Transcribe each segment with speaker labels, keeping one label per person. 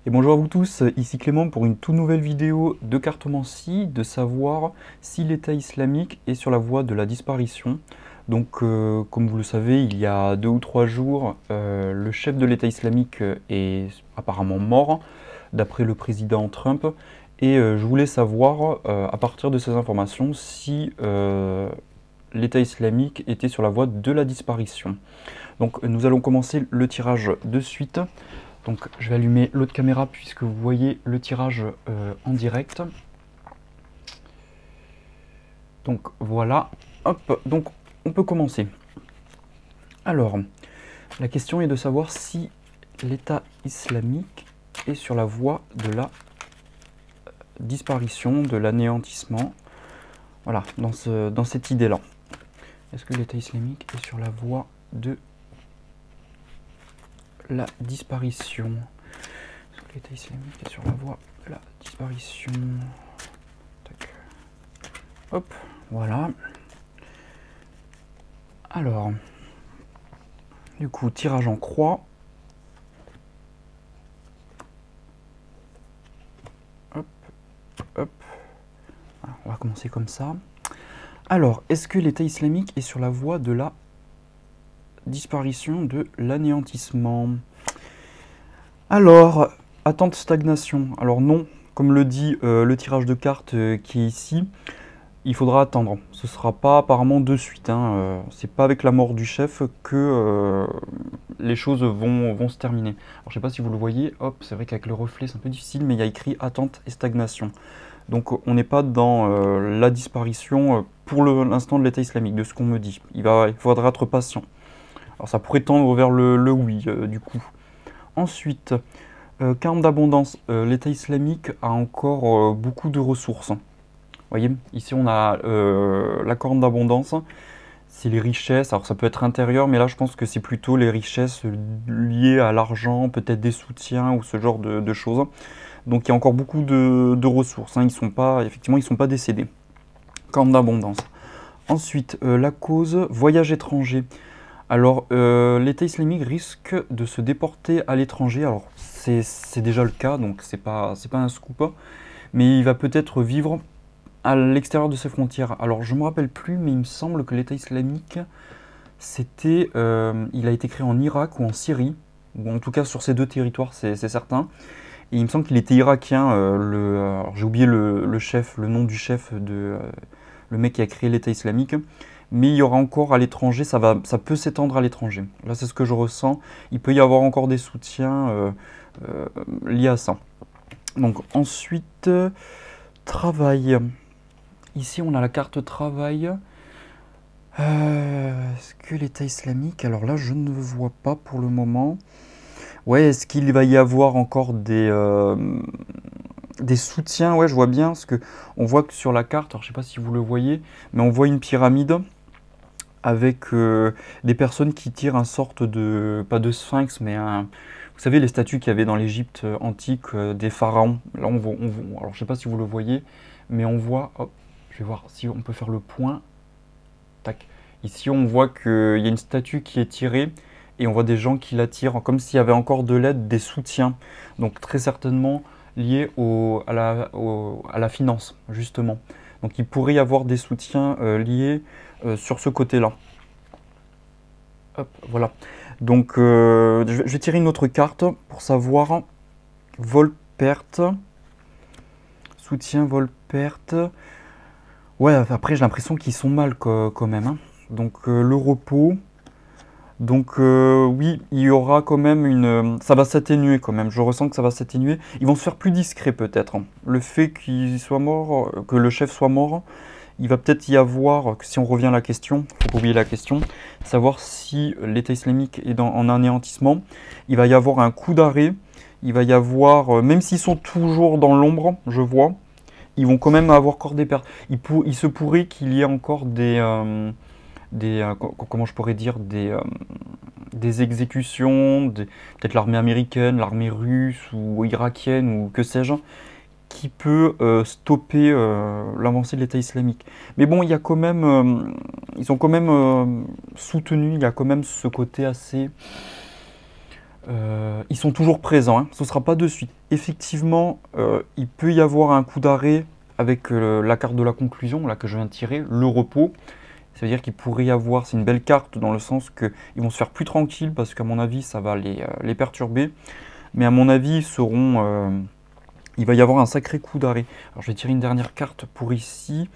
Speaker 1: Et bonjour à vous tous, ici Clément pour une toute nouvelle vidéo de cartomancie, de savoir si l'État islamique est sur la voie de la disparition. Donc comme vous le savez, il y a 2 ou 3 jours, le chef de l'État islamique est apparemment mort, d'après le président Trump. Et je voulais savoir, à partir de ces informations, si l'État islamique était sur la voie de la disparition. Donc nous allons commencer le tirage de suite. Donc je vais allumer l'autre caméra puisque vous voyez le tirage en direct. Donc voilà, hop, donc on peut commencer. Alors, la question est de savoir si l'État islamique est sur la voie de la disparition, de l'anéantissement. Voilà, dans cette idée-là. Est-ce que l'État islamique est sur la voie de la disparition? Est-ce que l'État islamique est sur la voie de la disparition? Tac. Hop, voilà. Alors, du coup, tirage en croix. Hop, hop. Voilà, on va commencer comme ça. Alors, est-ce que l'État islamique est sur la voie de la disparition, de l'anéantissement? Alors, attente stagnation. Alors non, comme le dit le tirage de cartes qui est ici, il faudra attendre. Ce ne sera pas apparemment de suite. C'est pas avec la mort du chef que les choses vont se terminer. Alors je sais pas si vous le voyez, hop, c'est vrai qu'avec le reflet c'est un peu difficile, mais il y a écrit attente et stagnation. Donc on n'est pas dans la disparition pour l'instant de l'État islamique, de ce qu'on me dit. Il faudra être patient. Alors ça pourrait tendre vers le oui, du coup. Ensuite, carme d'abondance. L'État islamique a encore beaucoup de ressources. Vous voyez, ici on a la corne d'abondance, c'est les richesses. Alors ça peut être intérieur, mais là je pense que c'est plutôt les richesses liées à l'argent, peut-être des soutiens ou ce genre de choses. Donc il y a encore beaucoup de ressources. Effectivement, ils ne sont pas décédés. Corne d'abondance. Ensuite, la cause, voyage étranger. Alors, l'État islamique risque de se déporter à l'étranger. Alors, c'est déjà le cas, donc c'est pas un scoop. Mais il va peut-être vivre à l'extérieur de ses frontières. Alors, je ne me rappelle plus, mais il me semble que l'État islamique, il a été créé en Irak ou en Syrie, ou en tout cas sur ces deux territoires, c'est certain. Et il me semble qu'il était irakien. Alors, j'ai oublié le chef, le nom du chef le mec qui a créé l'État islamique. Mais il y aura encore à l'étranger, ça peut s'étendre à l'étranger. Là, c'est ce que je ressens. Il peut y avoir encore des soutiens liés à ça. Donc ensuite, travail. Ici, on a la carte travail. Est-ce que l'État islamique... Alors là, je ne vois pas pour le moment. Ouais, est-ce qu'il va y avoir encore des soutiens? Ouais, je vois bien, parce que on voit que sur la carte, alors je ne sais pas si vous le voyez, mais on voit une pyramide avec des personnes qui tirent un sorte de, pas de sphinx, mais vous savez les statues qu'il y avait dans l'Égypte antique, des pharaons. Là on voit, alors je sais pas si vous le voyez, mais on voit, hop, je vais voir si on peut faire le point. Tac. Ici on voit qu'il y a une statue qui est tirée, et on voit des gens qui la tirent, comme s'il y avait encore de l'aide, des soutiens. Donc très certainement lié à la finance, justement. Donc il pourrait y avoir des soutiens liés sur ce côté-là. Hop, voilà. Donc je vais tirer une autre carte pour savoir. Vol-perte. Soutien, vol-perte. Ouais, après j'ai l'impression qu'ils sont mal quand même. Donc le repos. Donc oui, il y aura quand même ça va s'atténuer quand même. Je ressens que ça va s'atténuer. Ils vont se faire plus discrets peut-être. Le fait qu'il soit mort, que le chef soit mort, il va peut-être y avoir, si on revient à la question, il ne faut pas oublier la question, savoir si l'État islamique est en anéantissement. Il va y avoir un coup d'arrêt. Il va y avoir, même s'ils sont toujours dans l'ombre, je vois, ils vont quand même avoir encore des pertes. Il se pourrait qu'il y ait encore comment je pourrais dire, des exécutions, peut-être l'armée américaine, l'armée russe ou irakienne ou que sais-je, qui peut stopper l'avancée de l'État islamique. Mais bon, il y a quand même, ils ont quand même soutenu, il y a quand même ce côté assez ils sont toujours présents, hein. Ce ne sera pas de suite. Effectivement, il peut y avoir un coup d'arrêt avec la carte de la conclusion, là que je viens de tirer, le repos. Ça veut dire qu'il pourrait y avoir, c'est une belle carte dans le sens qu'ils vont se faire plus tranquilles parce qu'à mon avis, ça va les perturber. Mais à mon avis, il va y avoir un sacré coup d'arrêt. Alors je vais tirer une dernière carte pour ici.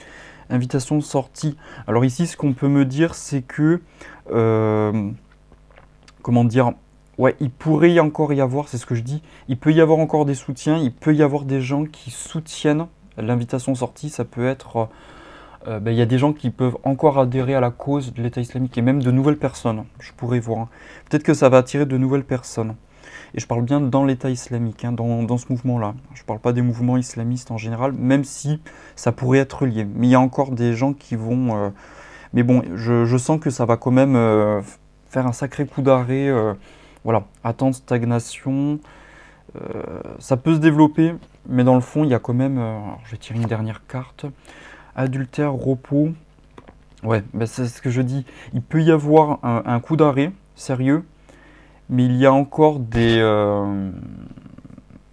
Speaker 1: Invitation de sortie. Alors ici, ce qu'on peut me dire, c'est que... comment dire? Ouais, il pourrait encore y avoir, c'est ce que je dis, il peut y avoir encore des soutiens, il peut y avoir des gens qui soutiennent l'invitation sortie. Ça peut être... il y a des gens qui peuvent encore adhérer à la cause de l'État islamique et même de nouvelles personnes, je pourrais voir. Peut-être que ça va attirer de nouvelles personnes. Et je parle bien dans l'État islamique, hein, dans ce mouvement-là. Je ne parle pas des mouvements islamistes en général, même si ça pourrait être lié. Mais il y a encore des gens qui vont... mais bon, je sens que ça va quand même faire un sacré coup d'arrêt. Voilà, attente, stagnation. Ça peut se développer, mais dans le fond, il y a quand même... alors, je vais tirer une dernière carte. Adultère, repos. Ouais, c'est ce que je dis. Il peut y avoir un coup d'arrêt, sérieux. Mais il y a encore des...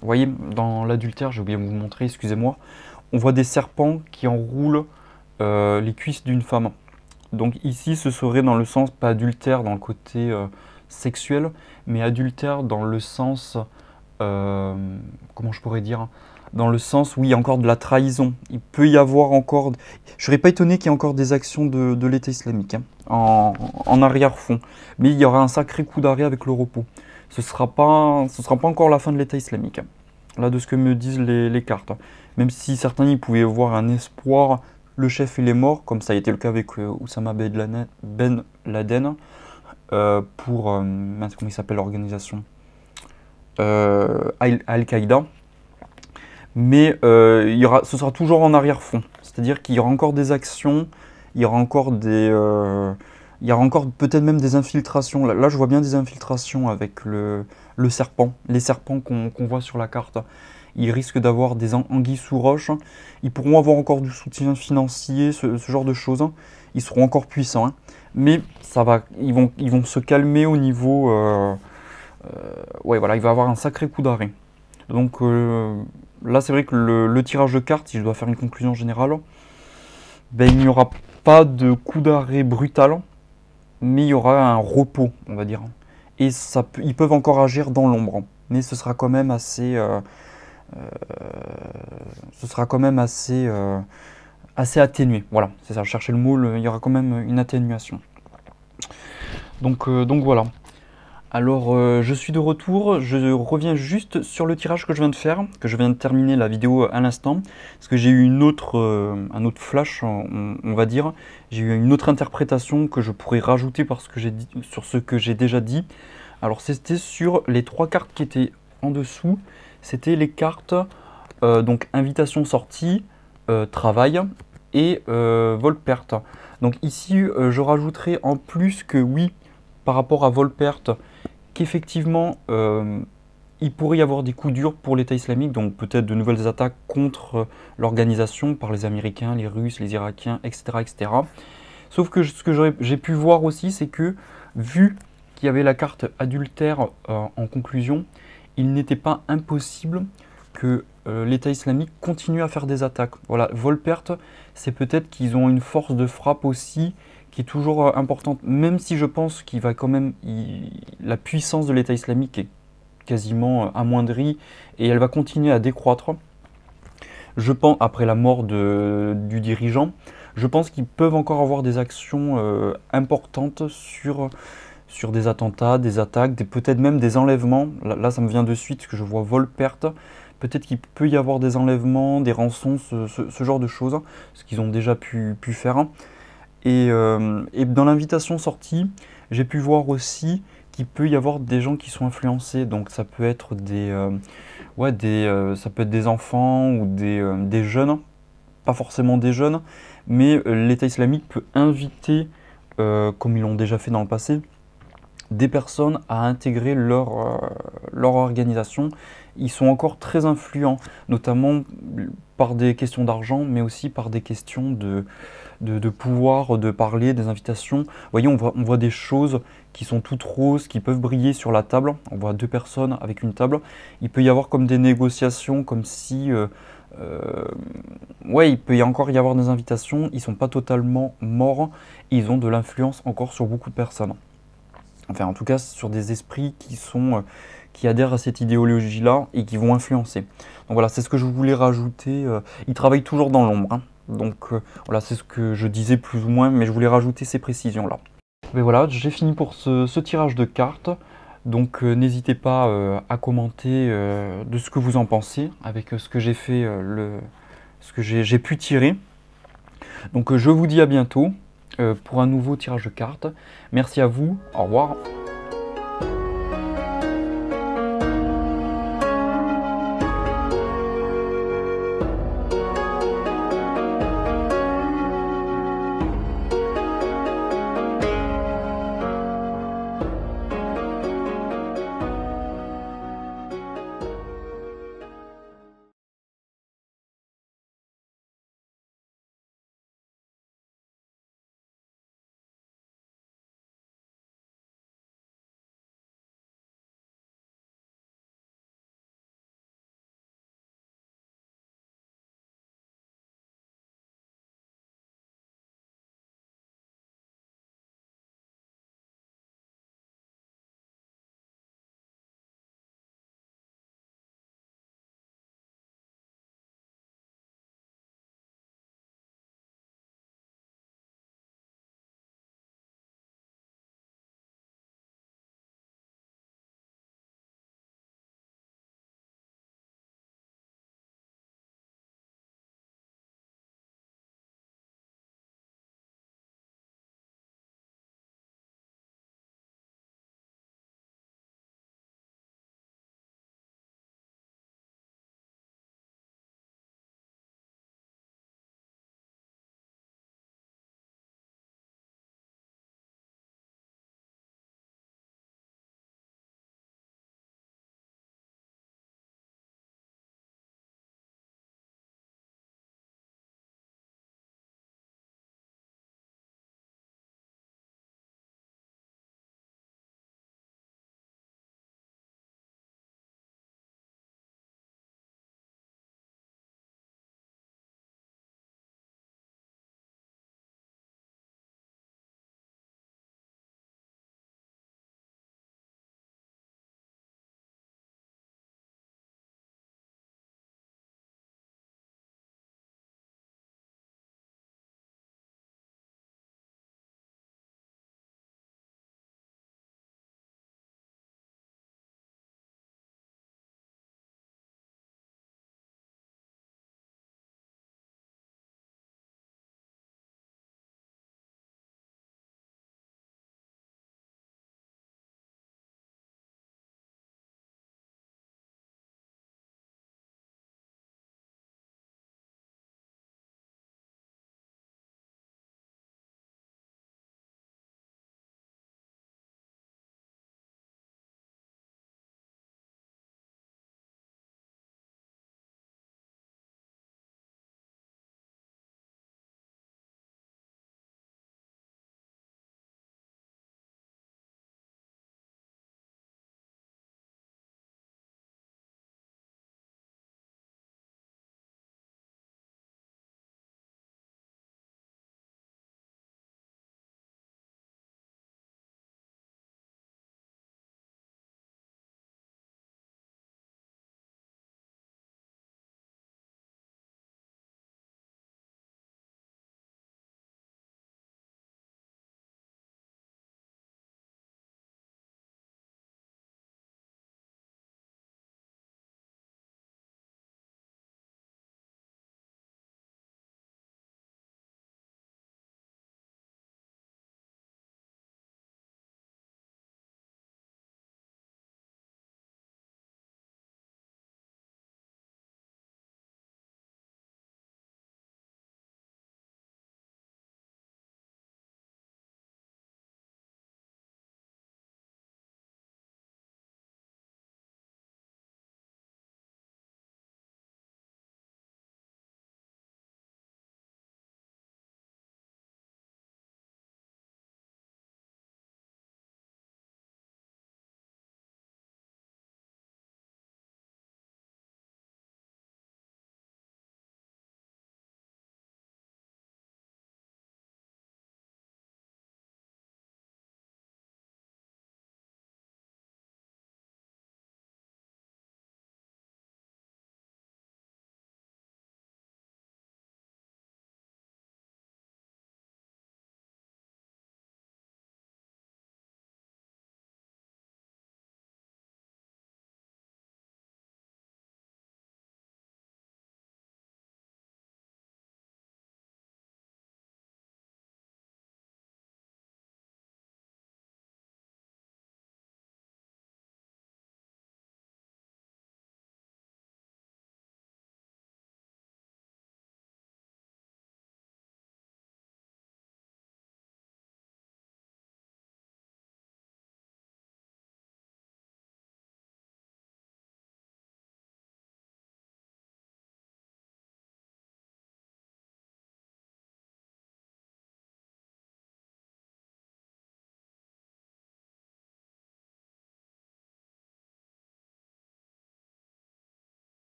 Speaker 1: vous voyez, dans l'adultère, j'ai oublié de vous montrer, excusez-moi. On voit des serpents qui enroulent les cuisses d'une femme. Donc ici, ce serait dans le sens, pas adultère dans le côté sexuel, mais adultère dans le sens... comment je pourrais dire? Dans le sens où il y a encore de la trahison. Il peut y avoir encore... Je ne serais pas étonné qu'il y ait encore des actions de l'État islamique, hein, en arrière-fond. Mais il y aura un sacré coup d'arrêt avec le repos. Ce ne sera pas encore la fin de l'État islamique, hein. Là, de ce que me disent les cartes. Même si certains y pouvaient voir un espoir, le chef il est mort, comme ça a été le cas avec Oussama Ben Laden, pour... comment il s'appelle l'organisation, Al-Qaïda. Mais ce sera toujours en arrière-fond. C'est-à-dire qu'il y aura encore des actions, il y aura encore il y aura encore peut-être même des infiltrations. Là, je vois bien des infiltrations avec le serpent, les serpents qu'on voit sur la carte. Ils risquent d'avoir des anguilles sous roche. Ils pourront avoir encore du soutien financier, ce genre de choses. Ils seront encore puissants, hein. Mais ils vont se calmer au niveau... ouais, voilà, il va y avoir un sacré coup d'arrêt. Donc là, c'est vrai que le tirage de cartes, si je dois faire une conclusion générale, ben, il n'y aura pas de coup d'arrêt brutal, mais il y aura un repos, on va dire. Et ils peuvent encore agir dans l'ombre, mais ce sera quand même assez... assez atténué. Voilà, c'est ça, je cherchais le mot, il y aura quand même une atténuation. Donc voilà. Alors, je suis de retour, je reviens juste sur le tirage que je viens de faire, que je viens de terminer la vidéo à l'instant, parce que j'ai eu un autre flash, on va dire. J'ai eu une autre interprétation que je pourrais rajouter sur ce que j'ai déjà dit. Alors, c'était sur les 3 cartes qui étaient en dessous. C'était les cartes, donc invitation sortie, travail et vol-perte. Donc ici, je rajouterai en plus que oui, par rapport à vol-perte, qu'effectivement, il pourrait y avoir des coups durs pour l'État islamique, donc peut-être de nouvelles attaques contre l'organisation par les Américains, les Russes, les Irakiens, etc. etc. Sauf que ce que j'ai pu voir aussi, c'est que, vu qu'il y avait la carte adultère en conclusion, il n'était pas impossible que l'État islamique continue à faire des attaques. Voilà, vol-perte, c'est peut-être qu'ils ont une force de frappe aussi, qui est toujours importante, même si je pense qu'il va quand même... la puissance de l'État islamique est quasiment amoindrie, et elle va continuer à décroître. Je pense, après la mort du dirigeant, je pense qu'ils peuvent encore avoir des actions importantes sur des attentats, des attaques, peut-être même des enlèvements. Là, ça me vient de suite, que je vois vol-perte. Peut-être qu'il peut y avoir des enlèvements, des rançons, ce genre de choses, ce qu'ils ont déjà pu faire. Et dans l'invitation sortie, j'ai pu voir aussi qu'il peut y avoir des gens qui sont influencés. Donc ça peut être ça peut être des enfants ou des jeunes, pas forcément des jeunes, mais l'État islamique peut inviter, comme ils l'ont déjà fait dans le passé, des personnes à intégrer leur organisation. Ils sont encore très influents, notamment par des questions d'argent, mais aussi par des questions de pouvoir, de parler, des invitations. Vous voyez, on voit des choses qui sont toutes roses, qui peuvent briller sur la table. On voit deux personnes avec une table. Il peut y avoir comme des négociations, comme si... ouais, il peut encore y avoir des invitations. Ils ne sont pas totalement morts. Ils ont de l'influence encore sur beaucoup de personnes. Enfin, en tout cas, sur des esprits qui adhèrent à cette idéologie-là et qui vont influencer. Donc voilà, c'est ce que je voulais rajouter. Ils travaillent toujours dans l'ombre, hein. Donc voilà, c'est ce que je disais plus ou moins, mais je voulais rajouter ces précisions-là. Mais voilà, j'ai fini pour ce tirage de cartes. Donc n'hésitez pas à commenter de ce que vous en pensez avec ce que j'ai fait, ce que j'ai pu tirer. Donc je vous dis à bientôt pour un nouveau tirage de cartes. Merci à vous, au revoir.